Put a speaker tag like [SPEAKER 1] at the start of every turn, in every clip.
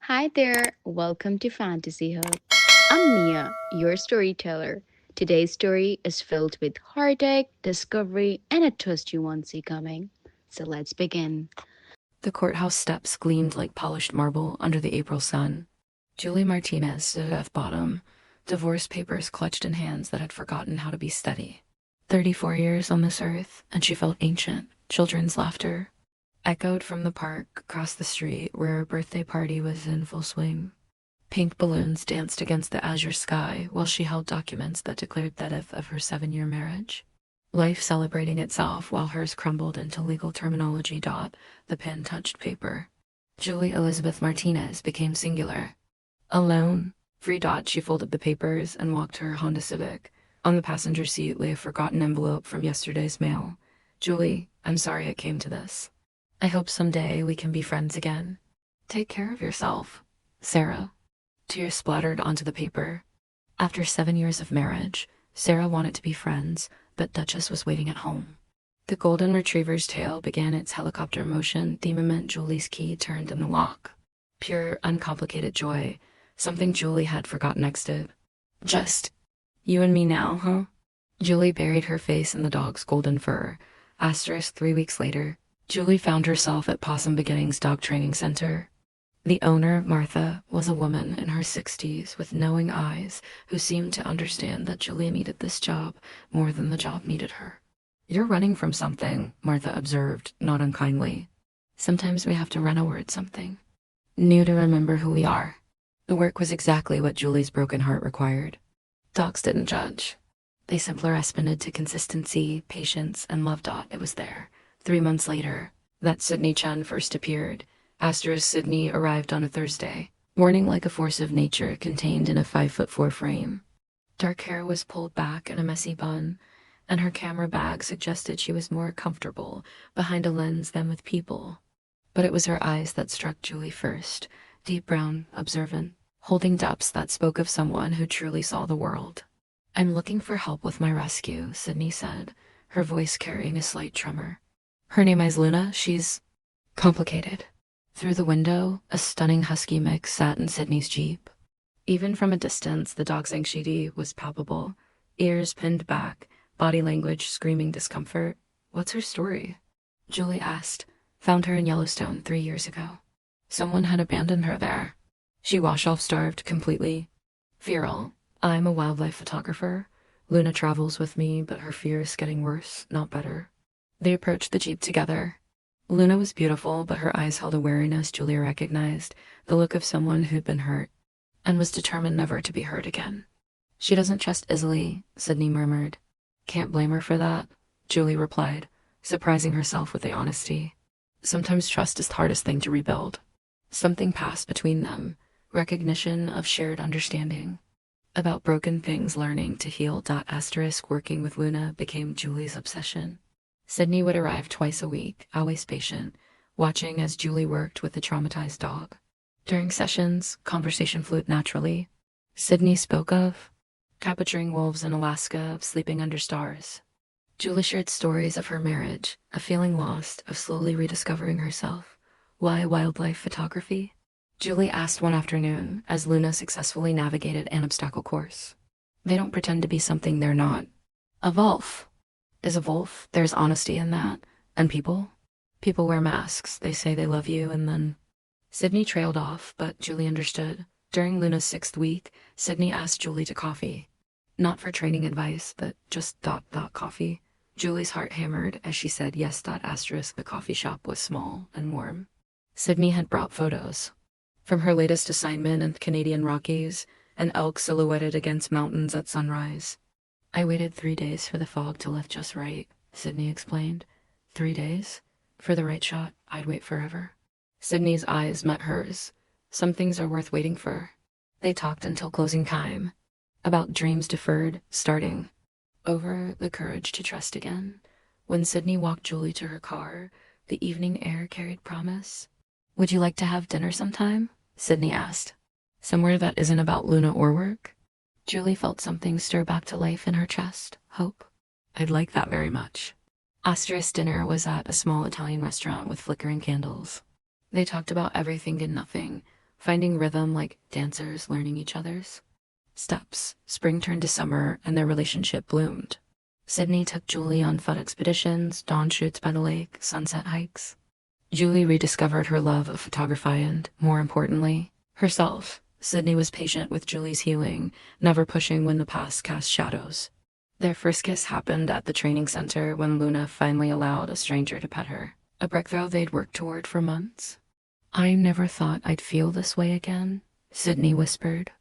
[SPEAKER 1] Hi there, welcome to Fantasy Hub. I'm Mia, your storyteller. Today's story is filled with heartache, discovery, and a twist you won't see coming. So let's begin.
[SPEAKER 2] The courthouse steps gleamed like polished marble under the April sun. Julie Martinez stood at the bottom, divorce papers clutched in hands that had forgotten how to be steady. 34 years on this earth, and she felt ancient. Children's laughter echoed from the park across the street where her birthday party was in full swing. Pink balloons danced against the azure sky while she held documents that declared the death of her 7-year marriage. Life celebrating itself while hers crumbled into legal terminology. The pen touched paper. Julie Elizabeth Martinez became singular. Alone, free. She folded the papers and walked to her Honda Civic. On the passenger seat lay a forgotten envelope from yesterday's mail. Julie, I'm sorry it came to this. I hope someday we can be friends again. Take care of yourself. Sarah. Tears splattered onto the paper. After 7 years of marriage, Sarah wanted to be friends, but Duchess was waiting at home. The golden retriever's tail began its helicopter motion the moment Julie's key turned in the lock. Pure, uncomplicated joy, something Julie had forgotten existed. Just you and me now, huh? Julie buried her face in the dog's golden fur. 3 weeks later, Julie found herself at Possum Beginnings Dog Training Center. The owner, Martha, was a woman in her 60s with knowing eyes who seemed to understand that Julie needed this job more than the job needed her. You're running from something, Martha observed, not unkindly. Sometimes we have to run toward something new to remember who we are. The work was exactly what Julie's broken heart required. Dogs didn't judge. They simply responded to consistency, patience, and love. It was there. 3 months later, that Sydney Chen first appeared. Sydney arrived on a Thursday, morning like a force of nature contained in a 5'4" frame. Dark hair was pulled back in a messy bun, and her camera bag suggested she was more comfortable behind a lens than with people. But it was her eyes that struck Julie first, deep brown, observant, holding depths that spoke of someone who truly saw the world. I'm looking for help with my rescue, Sydney said, her voice carrying a slight tremor. Her name is Luna. She's complicated. Through the window, a stunning husky mix sat in Sydney's Jeep. Even from a distance, the dog's anxiety was palpable. Ears pinned back, body language screaming discomfort. What's her story? Julie asked. Found her in Yellowstone 3 years ago. Someone had abandoned her there. She wash-off starved completely. Feral. I'm a wildlife photographer. Luna travels with me, but her fear is getting worse, not better. They approached the Jeep together. Luna was beautiful, but her eyes held a wariness Julia recognized, the look of someone who'd been hurt, and was determined never to be hurt again. She doesn't trust easily, Sydney murmured. Can't blame her for that, Julie replied, surprising herself with the honesty. Sometimes trust is the hardest thing to rebuild. Something passed between them, recognition of shared understanding. About broken things learning to heal. Working with Luna became Julie's obsession. Sydney would arrive twice a week, always patient, watching as Julie worked with the traumatized dog. During sessions, conversation flowed naturally. Sydney spoke of capturing wolves in Alaska, sleeping under stars. Julie shared stories of her marriage, of feeling lost, of slowly rediscovering herself. Why wildlife photography? Julie asked one afternoon, as Luna successfully navigated an obstacle course. They don't pretend to be something they're not. A wolf is a wolf. There's honesty in that. And people? People wear masks. They say they love you, and then Sydney trailed off, but Julie understood. During Luna's 6th week, Sydney asked Julie to coffee. Not for training advice, but just coffee. Julie's heart hammered as she said yes. The coffee shop was small and warm. Sydney had brought photos. From her latest assignment in the Canadian Rockies, an elk silhouetted against mountains at sunrise. I waited 3 days for the fog to lift just right, Sydney explained. 3 days? For the right shot, I'd wait forever. Sydney's eyes met hers. Some things are worth waiting for. They talked until closing time. About dreams deferred, starting over, the courage to trust again. When Sydney walked Julie to her car, the evening air carried promise. Would you like to have dinner sometime? Sydney asked. Somewhere that isn't about Luna or work? Julie felt something stir back to life in her chest. Hope. I'd like that very much. Dinner was at a small Italian restaurant with flickering candles. They talked about everything and nothing. finding rhythm like dancers learning each other's steps. Spring turned to summer, and their relationship bloomed. Sydney took Julie on fun expeditions, dawn shoots by the lake, sunset hikes. Julie rediscovered her love of photography and, more importantly, herself. Sydney was patient with Julie's healing, never pushing when the past cast shadows. Their first kiss happened at the training center when Luna finally allowed a stranger to pet her, a breakthrough they'd worked toward for months. "I never thought I'd feel this way again," Sydney whispered.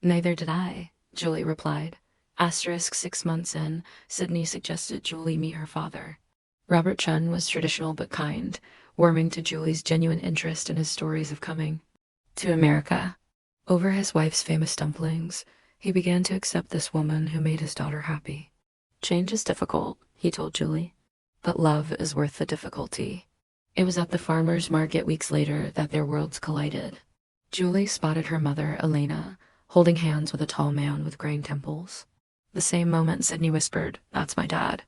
[SPEAKER 2] "Neither did I," Julie replied. 6 months in, Sydney suggested Julie meet her father. Robert Chun was traditional but kind, warming to Julie's genuine interest in his stories of coming to America. Over his wife's famous dumplings, he began to accept this woman who made his daughter happy. "Change is difficult," he told Julie, "but love is worth the difficulty." It was at the farmer's market weeks later that their worlds collided. Julie spotted her mother, Elena, holding hands with a tall man with graying temples. The same moment, Sydney whispered, "That's my dad."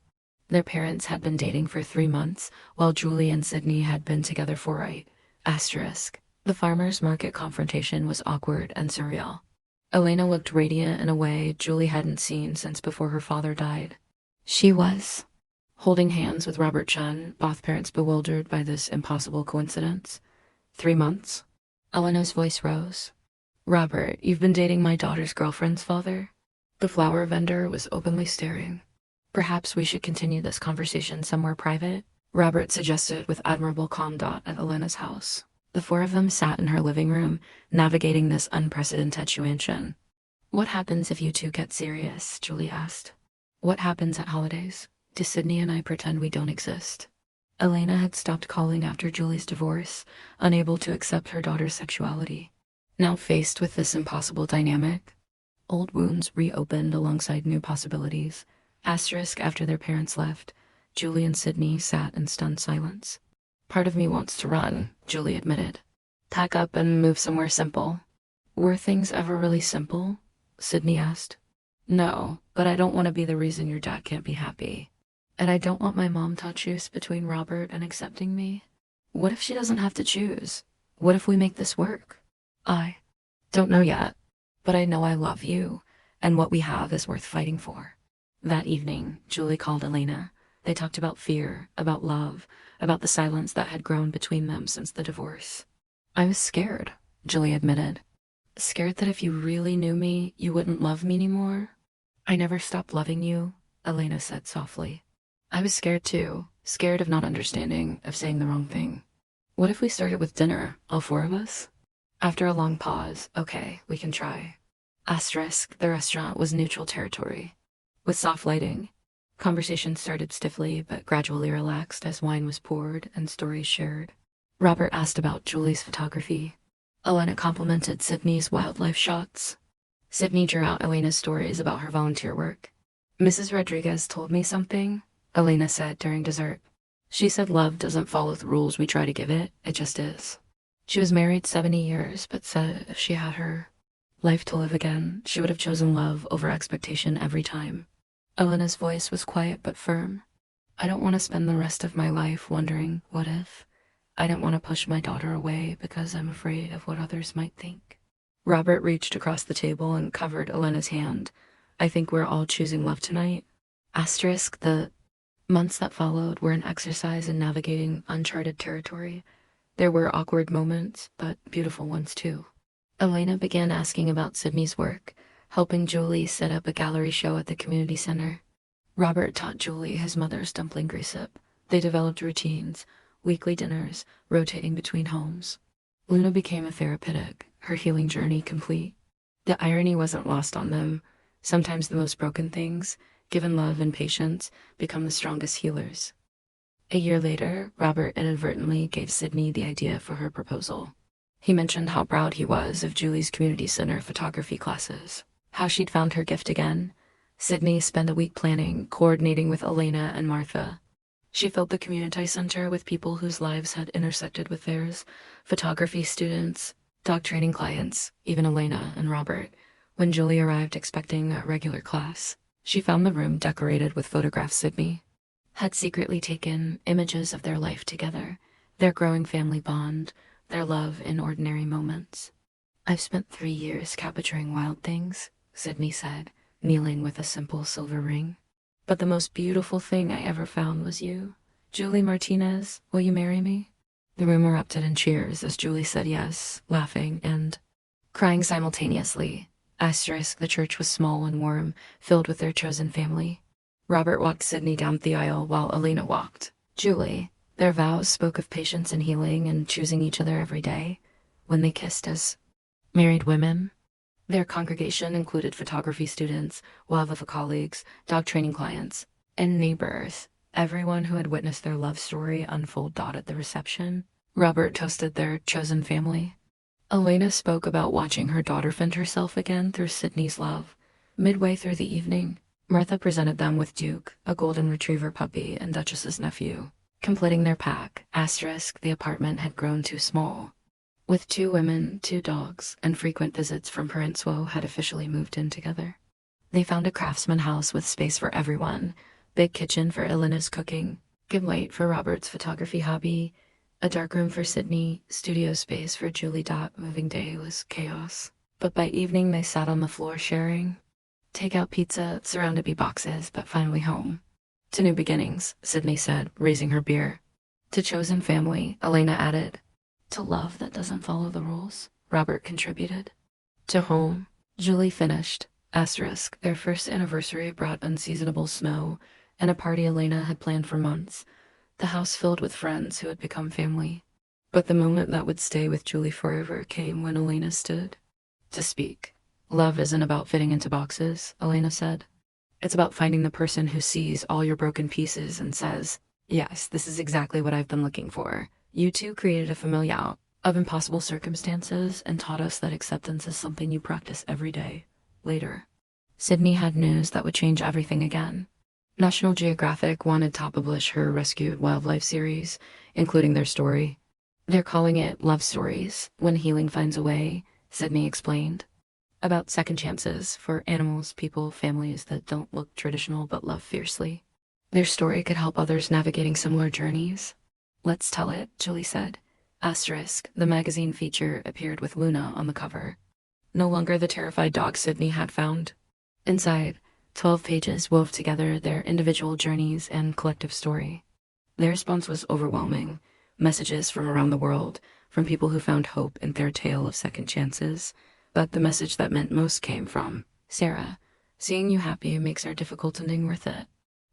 [SPEAKER 2] Their parents had been dating for 3 months, while Julie and Sydney had been together for a asterisk. The farmer's market confrontation was awkward and surreal. Elena looked radiant in a way Julie hadn't seen since before her father died. She was holding hands with Robert Chun, both parents bewildered by this impossible coincidence. 3 months? Elena's voice rose. "Robert, you've been dating my daughter's girlfriend's father?" The flower vendor was openly staring. "Perhaps we should continue this conversation somewhere private," Robert suggested with admirable calm. At Elena's house, the four of them sat in her living room, navigating this unprecedented situation. "What happens if you two get serious?" Julie asked. "What happens at holidays? Do Sydney and I pretend we don't exist?" Elena had stopped calling after Julie's divorce, unable to accept her daughter's sexuality. Now faced with this impossible dynamic, old wounds reopened alongside new possibilities. After their parents left, Julie and Sydney sat in stunned silence. "Part of me wants to run," Julie admitted. "Pack up and move somewhere simple." "Were things ever really simple?" Sydney asked. "No, but I don't want to be the reason your dad can't be happy. And I don't want my mom to choose between Robert and accepting me. What if she doesn't have to choose? What if we make this work?" "I don't know yet, but I know I love you, and what we have is worth fighting for." That evening, Julie called Elena. They talked about fear, about love, about the silence that had grown between them since the divorce. "I was scared," Julie admitted. "Scared that if you really knew me, you wouldn't love me anymore." "I never stopped loving you," Elena said softly. "I was scared too, scared of not understanding, of saying the wrong thing." "What if we started with dinner, all four of us?" After a long pause, "Okay, we can try." The restaurant was neutral territory. With soft lighting, conversation started stiffly but gradually relaxed as wine was poured and stories shared. Robert asked about Julie's photography. Elena complimented Sydney's wildlife shots. Sydney drew out Elena's stories about her volunteer work. "Mrs. Rodriguez told me something," Elena said during dessert. "She said love doesn't follow the rules we try to give it, it just is. She was married 70 years, but said if she had her life to live again, she would have chosen love over expectation every time." Elena's voice was quiet but firm. "I don't want to spend the rest of my life wondering, what if? I don't want to push my daughter away because I'm afraid of what others might think." Robert reached across the table and covered Elena's hand. "I think we're all choosing love tonight." The months that followed were an exercise in navigating uncharted territory. There were awkward moments, but beautiful ones too. Elena began asking about Sydney's work, helping Julie set up a gallery show at the community center. Robert taught Julie his mother's dumpling recipe. They developed routines, weekly dinners, rotating between homes. Luna became a therapeutic, her healing journey complete. The irony wasn't lost on them. Sometimes the most broken things, given love and patience, become the strongest healers. A year later, Robert inadvertently gave Sydney the idea for her proposal. He mentioned how proud he was of Julie's community center photography classes, how she'd found her gift again. Sydney spent a week planning, coordinating with Elena and Martha. She filled the community center with people whose lives had intersected with theirs, photography students, dog training clients, even Elena and Robert. When Julie arrived expecting a regular class, she found the room decorated with photographs Sydney had secretly taken, images of their life together, their growing family bond, their love in ordinary moments. I've spent 3 years capturing wild things, Sydney said, kneeling with a simple silver ring. But the most beautiful thing I ever found was you. Julie Martinez, will you marry me? The room erupted in cheers as Julie said yes, laughing and crying simultaneously. Asterisk, the church was small and warm, filled with their chosen family. Robert walked Sydney down the aisle while Elena walked Julie. Their vows spoke of patience and healing and choosing each other every day. When they kissed as married women, their congregation included photography students, Wavava colleagues, dog training clients, and neighbors. Everyone who had witnessed their love story unfold dotted the reception. Robert toasted their chosen family. Elena spoke about watching her daughter find herself again through Sydney's love. Midway through the evening, Martha presented them with Duke, a golden retriever puppy, and Duchess's nephew. Completing their pack, asterisk, the apartment had grown too small. With 2 women, 2 dogs, and frequent visits from Parentswo had officially moved in together. They found a craftsman house with space for everyone, big kitchen for Elena's cooking, good light for Robert's photography hobby, a dark room for Sydney, studio space for Julie. Moving day was chaos. But by evening they sat on the floor sharing takeout pizza, surrounded by boxes, but finally home. To new beginnings, Sydney said, raising her beer. To chosen family, Elena added. To love that doesn't follow the rules, Robert contributed. To home, Julie finished. Asterisk, their first anniversary brought unseasonable snow and a party Elena had planned for months. The house filled with friends who had become family. But the moment that would stay with Julie forever came when Elena stood to speak. Love isn't about fitting into boxes, Elena said. It's about finding the person who sees all your broken pieces and says, yes, this is exactly what I've been looking for. You two created a familia of impossible circumstances and taught us that acceptance is something you practice every day. Later, Sydney had news that would change everything again. National Geographic wanted to publish her rescued wildlife series, including their story. They're calling it Love Stories, When Healing Finds a Way, Sydney explained. About second chances for animals, people, families that don't look traditional but love fiercely. Their story could help others navigating similar journeys. Let's tell it, Julie said. Asterisk, the magazine feature appeared with Luna on the cover. No longer the terrified dog Sydney had found. Inside, 12 pages wove together their individual journeys and collective story. Their response was overwhelming. Messages from around the world, from people who found hope in their tale of second chances. But the message that meant most came from Sarah. Seeing you happy makes our difficult ending worth it.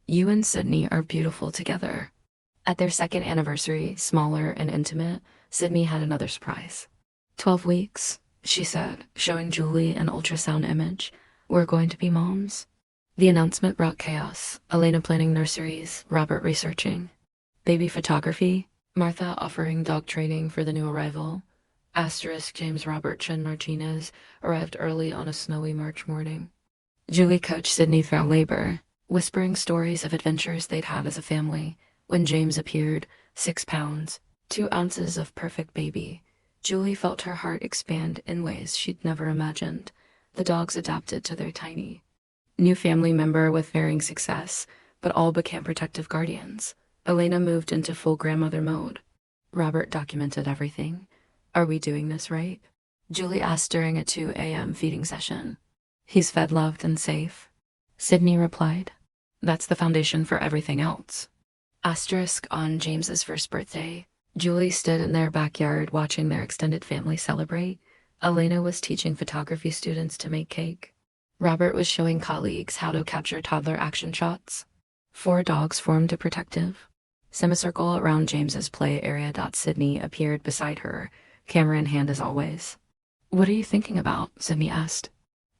[SPEAKER 2] You and Sydney are beautiful together. At their second anniversary, smaller and intimate, Sydney had another surprise. 12 weeks, she said, showing Julie an ultrasound image. We're going to be moms. The announcement brought chaos. Elena planning nurseries, Robert researching baby photography, Martha offering dog training for the new arrival. Asterisk, James Robert Chen Martinez arrived early on a snowy March morning. Julie coached Sydney throughout labor, whispering stories of adventures they'd had as a family. When James appeared, 6 pounds, 2 ounces of perfect baby, Julie felt her heart expand in ways she'd never imagined. The dogs adapted to their tiny new family member with varying success, but all became protective guardians. Elena moved into full grandmother mode. Robert documented everything. Are we doing this right? Julie asked during a 2 a.m. feeding session. He's fed, loved, and safe. Sydney replied. That's the foundation for everything else. Asterisk, on James's first birthday, Julie stood in their backyard watching their extended family celebrate. Elena was teaching photography students to make cake. Robert was showing colleagues how to capture toddler action shots. 4 dogs formed a protective semicircle around James's play area. Sydney appeared beside her, camera in hand as always. What are you thinking about? Sydney asked.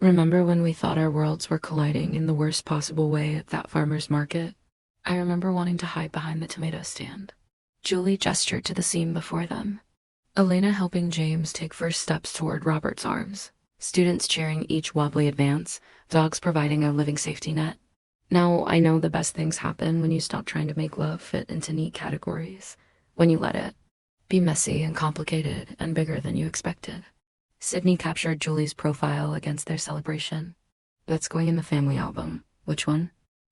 [SPEAKER 2] Remember when we thought our worlds were colliding in the worst possible way at that farmer's market? I remember wanting to hide behind the tomato stand. Julie gestured to the scene before them. Elena helping James take first steps toward Robert's arms. Students cheering each wobbly advance, dogs providing a living safety net. Now I know the best things happen when you stop trying to make love fit into neat categories. When you let it be messy and complicated and bigger than you expected. Sydney captured Julie's profile against their celebration. That's going in the family album. Which one?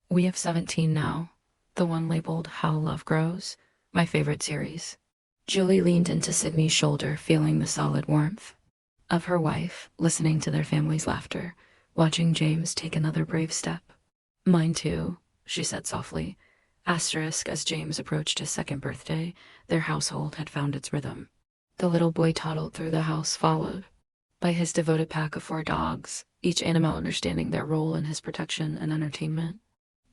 [SPEAKER 2] We have 17 now. The one labeled How Love Grows, my favorite series. Julie leaned into Sydney's shoulder, feeling the solid warmth. of her wife, listening to their family's laughter, watching James take another brave step. Mine too, she said softly. Asterisk, as James approached his second birthday, their household had found its rhythm. The little boy toddled through the house, followed by his devoted pack of 4 dogs, each animal understanding their role in his protection and entertainment.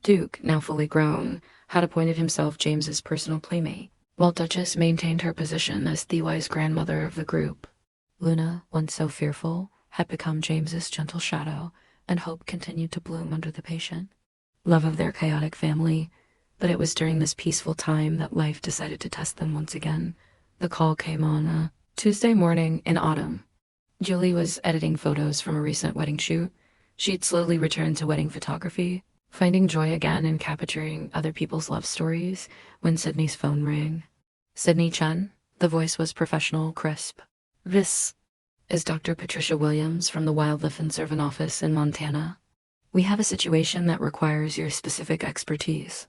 [SPEAKER 2] Duke, now fully grown, had appointed himself James's personal playmate, while Duchess maintained her position as the wise grandmother of the group. Luna, once so fearful, had become James's gentle shadow, and hope continued to bloom under the patient love of their chaotic family. But it was during this peaceful time that life decided to test them once again. The call came on a Tuesday morning in autumn. Julie was editing photos from a recent wedding shoot. She'd slowly returned to wedding photography, finding joy again in capturing other people's love stories, when Sydney's phone rang. Sydney Chen? The voice was professional, crisp. This is Dr. Patricia Williams from the Wildlife and Servant Office in Montana. We have a situation that requires your specific expertise.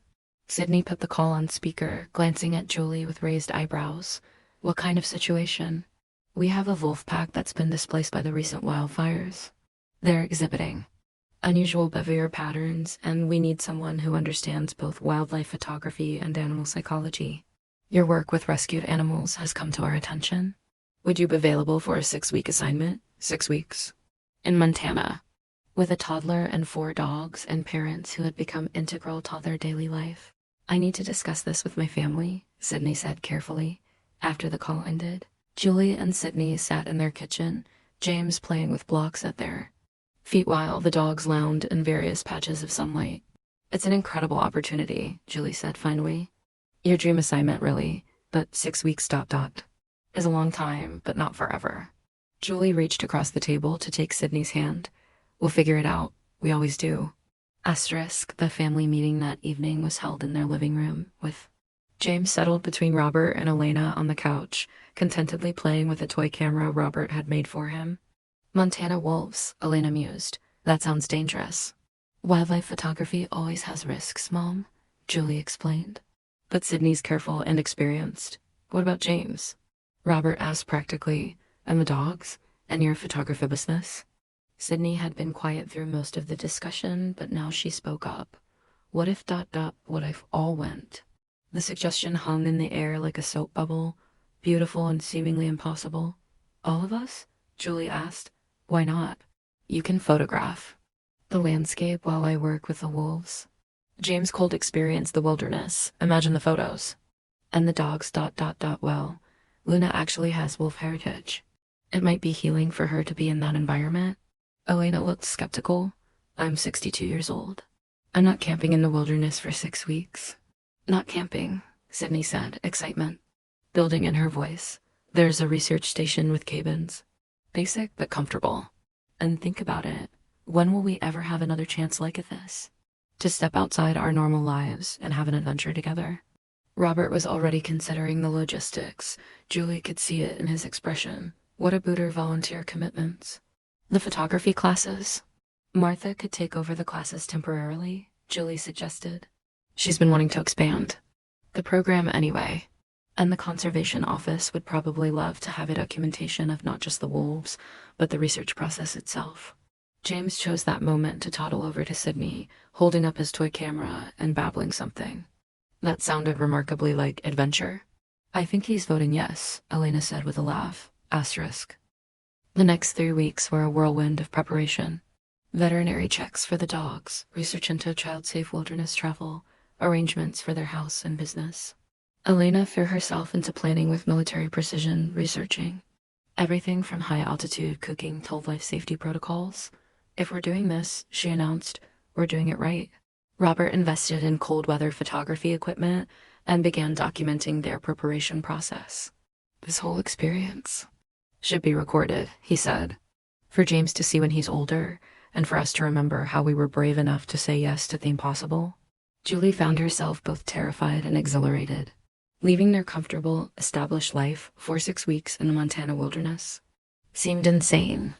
[SPEAKER 2] Sydney put the call on speaker, glancing at Julie with raised eyebrows. What kind of situation? We have a wolf pack that's been displaced by the recent wildfires. They're exhibiting unusual behavior patterns, and we need someone who understands both wildlife photography and animal psychology. Your work with rescued animals has come to our attention. Would you be available for a 6-week assignment? 6 weeks. In Montana, with a toddler and 4 dogs and parents who had become integral to their daily life. I need to discuss this with my family, Sydney said carefully, after the call ended. Julie and Sydney sat in their kitchen, James playing with blocks at their feet while the dogs lounged in various patches of sunlight. It's an incredible opportunity, Julie said finally. Your dream assignment, really, but 6 weeks ... is a long time, but not forever. Julie reached across the table to take Sydney's hand. We'll figure it out. We always do. Asterisk, the family meeting that evening was held in their living room, with James settled between Robert and Elena on the couch, contentedly playing with a toy camera Robert had made for him. Montana wolves, Elena mused. That sounds dangerous. Wildlife photography always has risks, Mom, Julie explained. But Sydney's careful and experienced. What about James? Robert asked practically. And the dogs? And your photography business? Sydney had been quiet through most of the discussion, but now she spoke up. What if ... what if all went? The suggestion hung in the air like a soap bubble, beautiful and seemingly impossible. All of us? Julie asked. Why not? You can photograph the landscape while I work with the wolves. James Colt experienced the wilderness. Imagine the photos. And the dogs ... well, Luna actually has wolf heritage. It might be healing for her to be in that environment. Elena looked skeptical. I'm 62 years old. I'm not camping in the wilderness for 6 weeks. Not camping, Sydney said, excitement building in her voice. There's a research station with cabins. Basic but comfortable. And think about it. When will we ever have another chance like this? To step outside our normal lives and have an adventure together? Robert was already considering the logistics. Julie could see it in his expression. What a booter volunteer commitments. The photography classes? Martha could take over the classes temporarily, Julie suggested. She's been wanting to expand the program anyway. And the conservation office would probably love to have a documentation of not just the wolves, but the research process itself. James chose that moment to toddle over to Sydney, holding up his toy camera and babbling something. That sounded remarkably like adventure. I think he's voting yes, Elena said with a laugh. Asterisk. The next 3 weeks were a whirlwind of preparation. Veterinary checks for the dogs, research into child-safe wilderness travel, arrangements for their house and business. Elena threw herself into planning with military precision, researching everything from high-altitude cooking to life safety protocols. If we're doing this, she announced, we're doing it right. Robert invested in cold-weather photography equipment and began documenting their preparation process. This whole experience should be recorded, he said, for James to see when he's older, and for us to remember how we were brave enough to say yes to the impossible. Julie found herself both terrified and exhilarated. Leaving their comfortable, established life for 6 weeks in the Montana wilderness seemed insane.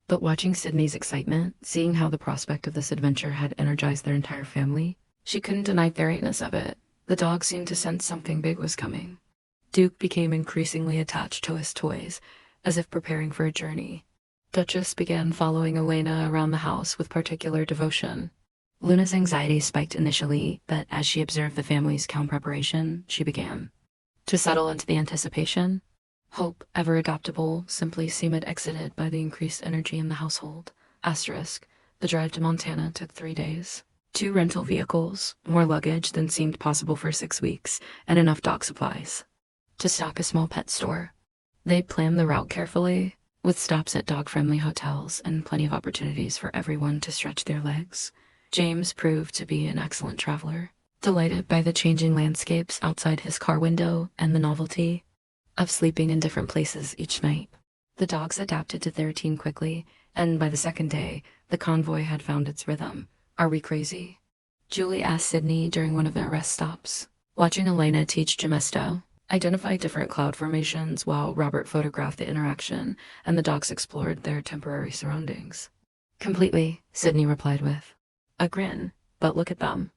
[SPEAKER 2] But watching Sydney's excitement, seeing how the prospect of this adventure had energized their entire family, she couldn't deny the greatness of it. The dog seemed to sense something big was coming. Duke became increasingly attached to his toys, as if preparing for a journey. Duchess began following Elena around the house with particular devotion. Luna's anxiety spiked initially, but as she observed the family's calm preparation, she began to settle into the anticipation. Hope, ever adaptable, simply seemed exited by the increased energy in the household. Asterisk. The drive to Montana took 3 days. 2 rental vehicles, more luggage than seemed possible for 6 weeks, and enough dog supplies to stock a small pet store. They planned the route carefully, with stops at dog-friendly hotels and plenty of opportunities for everyone to stretch their legs. James proved to be an excellent traveler, delighted by the changing landscapes outside his car window and the novelty of sleeping in different places each night. The dogs adapted to their routine quickly, and by the second day, the convoy had found its rhythm. Are we crazy? Julie asked Sydney during one of their rest stops. Watching Elena teach Gemesto, identify different cloud formations while Robert photographed the interaction and the dogs explored their temporary surroundings. Completely, Sydney replied with a grin. But look at them.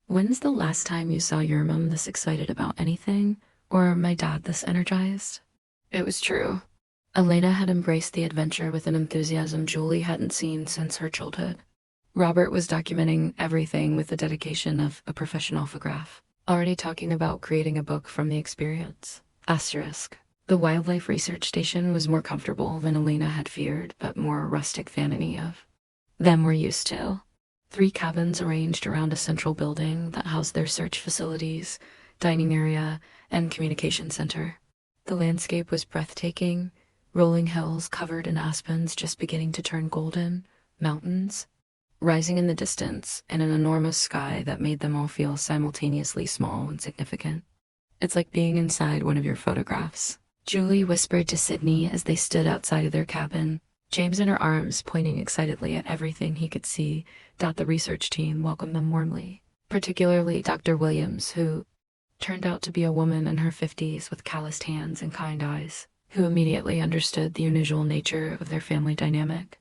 [SPEAKER 2] When's the last time you saw your mom this excited about anything, or my dad this energized? It was true. Elena had embraced the adventure with an enthusiasm Julie hadn't seen since her childhood. Robert was documenting everything with the dedication of a professional photograph, already talking about creating a book from the experience. Asterisk. The wildlife research station was more comfortable than Elena had feared, but more rustic than any of them were used to. 3 cabins arranged around a central building that housed their search facilities, dining area, and communication center. The landscape was breathtaking, rolling hills covered in aspens just beginning to turn golden, mountains rising in the distance, and an enormous sky that made them all feel simultaneously small and significant. It's like being inside one of your photographs, Julie whispered to Sydney as they stood outside of their cabin, James in her arms pointing excitedly at everything he could see. The research team welcomed them warmly, particularly Dr. Williams, who turned out to be a woman in her 50s with calloused hands and kind eyes, who immediately understood the unusual nature of their family dynamic.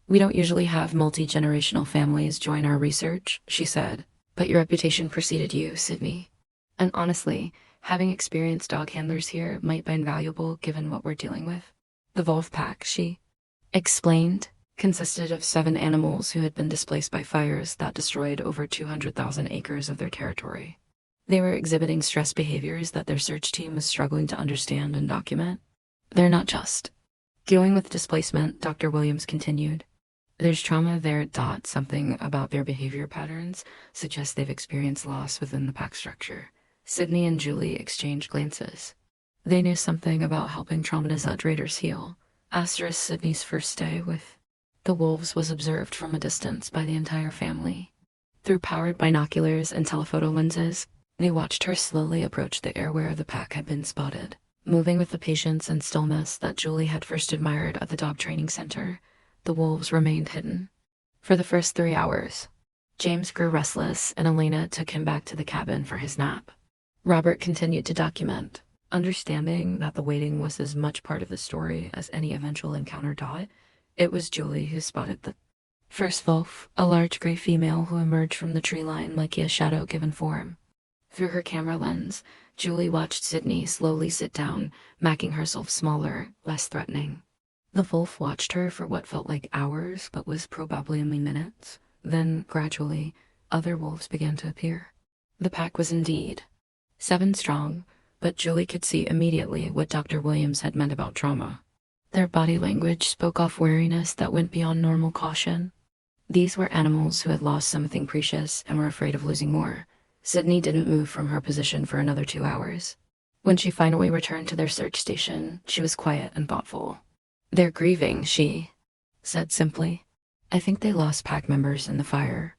[SPEAKER 2] We don't usually have multi-generational families join our research, she said, but your reputation preceded you, Sydney. And honestly, having experienced dog handlers here might be invaluable given what we're dealing with. The Wolf Pack, she explained, consisted of 7 animals who had been displaced by fires that destroyed over 200,000 acres of their territory. They were exhibiting stress behaviors that their search team was struggling to understand and document. They're not just dealing with displacement, Dr. Williams continued. There's trauma there. Something about their behavior patterns suggests they've experienced loss within the pack structure. Sydney and Julie exchanged glances. They knew something about helping traumatized raiders heal. Asterisk. Sydney's first day with the wolves was observed from a distance by the entire family. Through powered binoculars and telephoto lenses, they watched her slowly approach the area where the pack had been spotted, moving with the patience and stillness that Julie had first admired at the dog training center. The wolves remained hidden. For the first 3 hours, James grew restless and Elena took him back to the cabin for his nap. Robert continued to document, understanding that the waiting was as much part of the story as any eventual encounter. It was Julie who spotted the first wolf, a large gray female who emerged from the tree line like a shadow given form. Through her camera lens, Julie watched Sydney slowly sit down, making herself smaller, less threatening. The wolf watched her for what felt like hours, but was probably only minutes. Then, gradually, other wolves began to appear. The pack was indeed 7 strong, but Julie could see immediately what Dr. Williams had meant about trauma. Their body language spoke off wariness that went beyond normal caution. These were animals who had lost something precious and were afraid of losing more. Sydney didn't move from her position for another 2 hours. When she finally returned to their search station, she was quiet and thoughtful. They're grieving, she said simply. I think they lost pack members in the fire.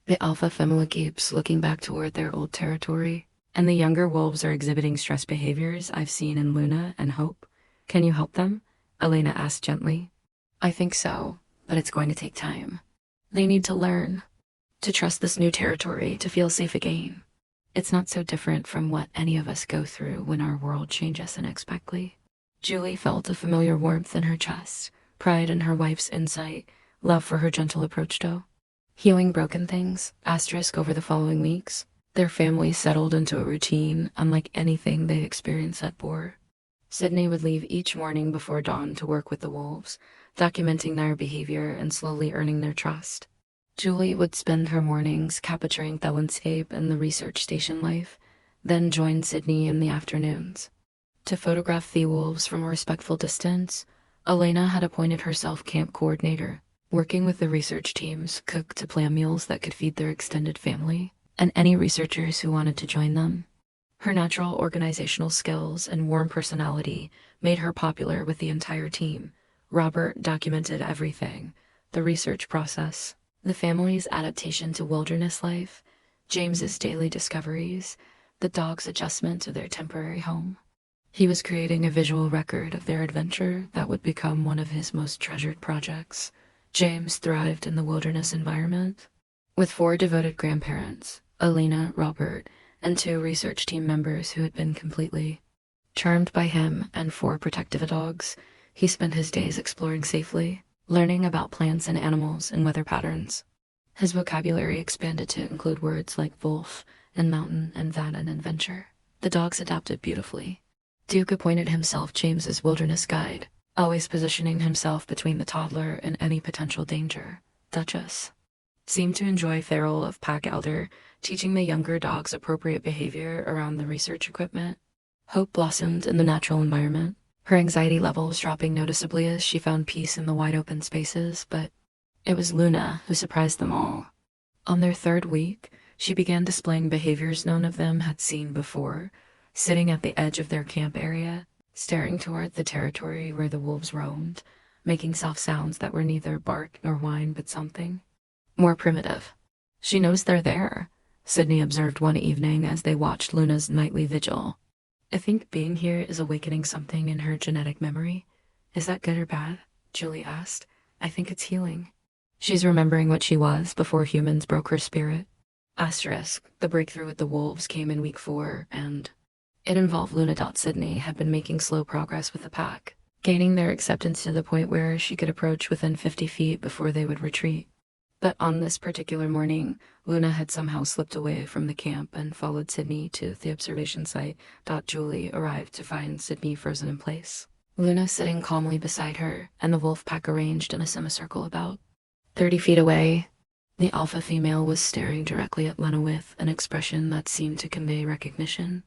[SPEAKER 2] The alpha female keeps looking back toward their old territory, and the younger wolves are exhibiting stress behaviors I've seen in Luna and Hope. Can you help them? Elena asked gently. I think so, but it's going to take time. They need to learn to trust this new territory to feel safe again. It's not so different from what any of us go through when our world changes unexpectedly. Julie felt a familiar warmth in her chest, pride in her wife's insight, love for her gentle approach to healing broken things. Asterisk. Over the following weeks, their family settled into a routine unlike anything they experienced at Boer. Sydney would leave each morning before dawn to work with the wolves, documenting their behavior and slowly earning their trust. Julie would spend her mornings capturing the landscape and the research station life, then join Sydney in the afternoons. To photograph the wolves from a respectful distance, Elena had appointed herself camp coordinator, working with the research team's cook to plan meals that could feed their extended family and any researchers who wanted to join them. Her natural organizational skills and warm personality made her popular with the entire team. Robert documented everything: the research process, the family's adaptation to wilderness life, James's daily discoveries, the dog's adjustment to their temporary home. He was creating a visual record of their adventure that would become one of his most treasured projects. James thrived in the wilderness environment. With 4 devoted grandparents, Elena, Robert, and 2 research team members who had been completely charmed by him and 4 protective dogs, he spent his days exploring safely, learning about plants and animals and weather patterns. His vocabulary expanded to include words like wolf and mountain and van and adventure. The dogs adapted beautifully. Duke appointed himself James's wilderness guide, always positioning himself between the toddler and any potential danger. Duchess seemed to enjoy Farrell of Pack Elder, teaching the younger dogs appropriate behavior around the research equipment. Hope blossomed in the natural environment, her anxiety levels dropping noticeably as she found peace in the wide open spaces, but it was Luna who surprised them all. On their 3rd week, she began displaying behaviors none of them had seen before, sitting at the edge of their camp area, staring toward the territory where the wolves roamed, making soft sounds that were neither bark nor whine but something more primitive. She knows they're there, Sydney observed one evening as they watched Luna's nightly vigil. I think being here is awakening something in her genetic memory. Is that good or bad? Julie asked. I think it's healing. She's remembering what she was before humans broke her spirit. Asterisk, the breakthrough with the wolves came in week 4, and it involved Luna. Sydney had been making slow progress with the pack, gaining their acceptance to the point where she could approach within 50 feet before they would retreat. But on this particular morning, Luna had somehow slipped away from the camp and followed Sydney to the observation site. Julie arrived to find Sydney frozen in place, Luna sitting calmly beside her, and the wolf pack arranged in a semicircle about 30 feet away. The alpha female was staring directly at Lena with an expression that seemed to convey recognition.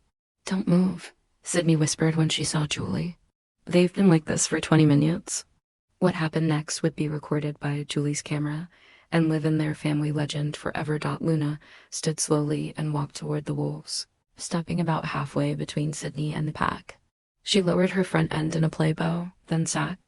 [SPEAKER 2] Don't move, Sydney whispered when she saw Julie. They've been like this for 20 minutes. What happened next would be recorded by Julie's camera and live in their family legend forever. Luna stood slowly and walked toward the wolves, stopping about halfway between Sydney and the pack. She lowered her front end in a play bow, then sat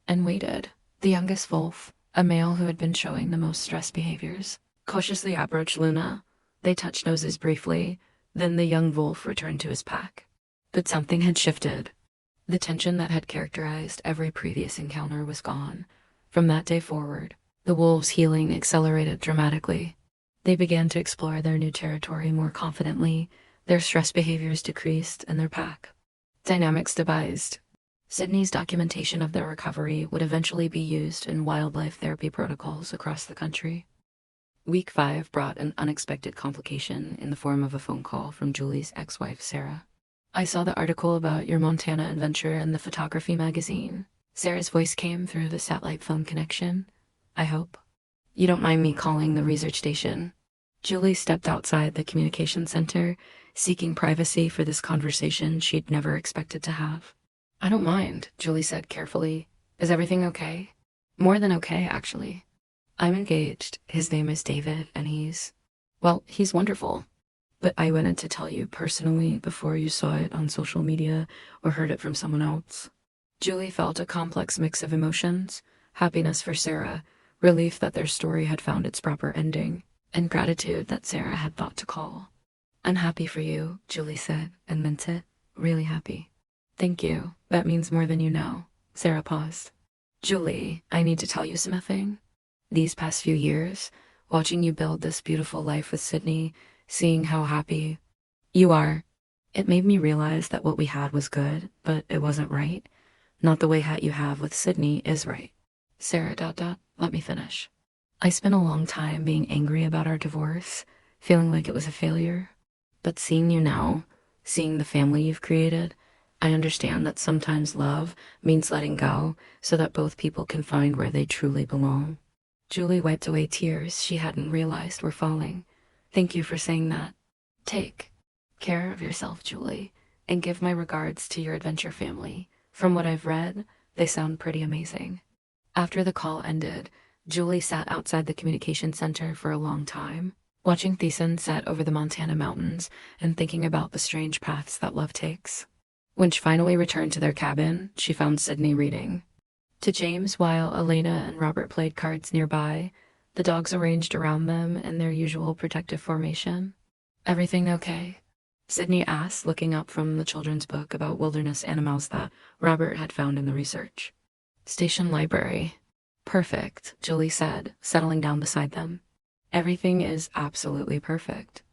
[SPEAKER 2] and waited. The youngest wolf, a male who had been showing the most stressed behaviors, cautiously approached Luna. They touched noses briefly, then the young wolf returned to his pack. But something had shifted. The tension that had characterized every previous encounter was gone. From that day forward, the wolves' healing accelerated dramatically. They began to explore their new territory more confidently, their stress behaviors decreased, and their pack dynamics devised. Sydney's documentation of their recovery would eventually be used in wildlife therapy protocols across the country. Week 5 brought an unexpected complication in the form of a phone call from Julie's ex-wife, Sarah. I saw the article about your Montana adventure in the photography magazine. Sarah's voice came through the satellite phone connection. I hope you don't mind me calling the research station. Julie stepped outside the communication center, seeking privacy for this conversation she'd never expected to have. I don't mind, Julie said carefully. Is everything okay? More than okay, actually. I'm engaged. His name is David, and he's wonderful. But I wanted to tell you personally before you saw it on social media or heard it from someone else. Julie felt a complex mix of emotions: happiness for Sarah, relief that their story had found its proper ending, and gratitude that Sarah had thought to call. I'm happy for you, Julie said, and meant it. Really happy. Thank you. That means more than you know. Sarah paused. Julie, I need to tell you something. These past few years, watching you build this beautiful life with Sydney, seeing how happy you are, it made me realize that what we had was good, but it wasn't right. Not the way you have with Sydney is right. Sarah, let me finish. I spent a long time being angry about our divorce, feeling like it was a failure. But seeing you now, seeing the family you've created, I understand that sometimes love means letting go so that both people can find where they truly belong. Julie wiped away tears she hadn't realized were falling. Thank you for saying that. Take care of yourself, Julie, and give my regards to your adventure family. From what I've read, they sound pretty amazing. After the call ended, Julie sat outside the communication center for a long time, watching Thiessen set over the Montana mountains and thinking about the strange paths that love takes. When she finally returned to their cabin, she found Sydney reading. To James, while Elena and Robert played cards nearby, the dogs arranged around them in their usual protective formation. Everything okay? Sydney asked, looking up from the children's book about wilderness animals that Robert had found in the research. Station library. Perfect, Julie said, settling down beside them. Everything is absolutely perfect.